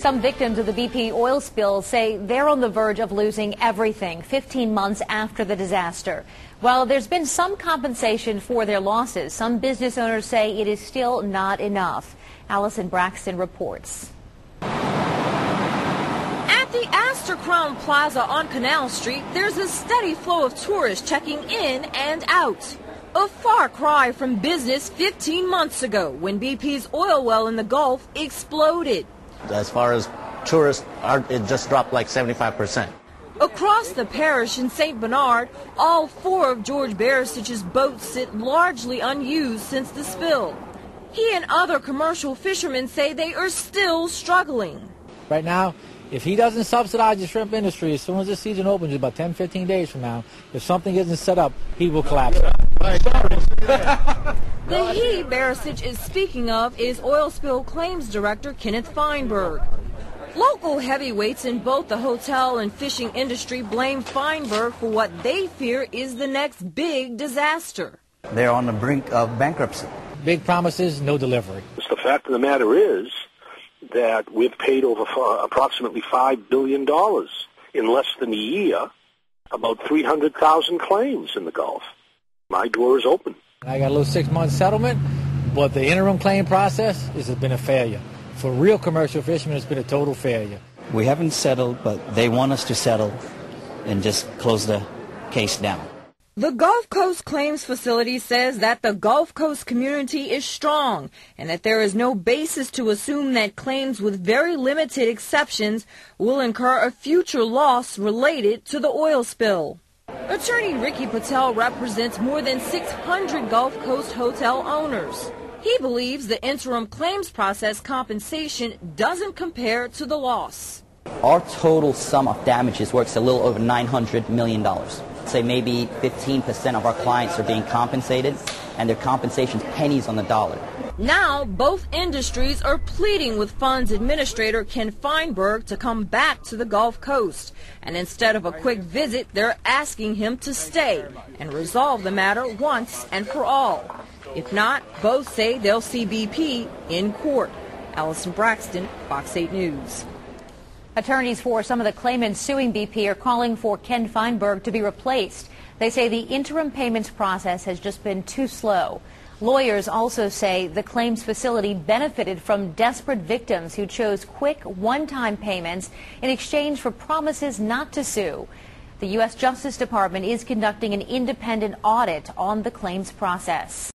Some victims of the BP oil spill say they're on the verge of losing everything 15 months after the disaster. While there's been some compensation for their losses, some business owners say it is still not enough. Allison Braxton reports. At the Astor Crown Plaza on Canal Street, there's a steady flow of tourists checking in and out. A far cry from business 15 months ago when BP's oil well in the Gulf exploded. As far as tourists, it just dropped like 75%. Across the parish in St. Bernard, all 4 of George Barisich's boats sit largely unused since the spill. He and other commercial fishermen say they are still struggling. Right now, if he doesn't subsidize the shrimp industry, as soon as the season opens, about 10, 15 days from now, if something isn't set up, he will collapse. The he Barisich is speaking of is oil spill claims director Kenneth Feinberg. Local heavyweights in both the hotel and fishing industry blame Feinberg for what they fear is the next big disaster. They're on the brink of bankruptcy. Big promises, no delivery. The fact of the matter is that we've paid over approximately $5 billion in less than a year, about 300,000 claims in the Gulf. My door is open. I got a little 6-month settlement, but the interim claim process has been a failure. For real commercial fishermen, it's been a total failure. We haven't settled, but they want us to settle and just close the case down. The Gulf Coast Claims Facility says that the Gulf Coast community is strong and that there is no basis to assume that claims with very limited exceptions will incur a future loss related to the oil spill. Attorney Farrell Patel represents more than 600 Gulf Coast hotel owners. He believes the interim claims process compensation doesn't compare to the loss. Our total sum of damages works a little over $900 million. Say maybe 15% of our clients are being compensated, and their compensation's pennies on the dollar. Now, both industries are pleading with funds administrator Ken Feinberg to come back to the Gulf Coast. And instead of a quick visit, they're asking him to stay and resolve the matter once and for all. If not, both say they'll see BP in court. Allison Braxton, Fox 8 News. Attorneys for some of the claimants suing BP are calling for Ken Feinberg to be replaced. They say the interim payments process has just been too slow. Lawyers also say the claims facility benefited from desperate victims who chose quick one-time payments in exchange for promises not to sue. The U.S. Justice Department is conducting an independent audit on the claims process.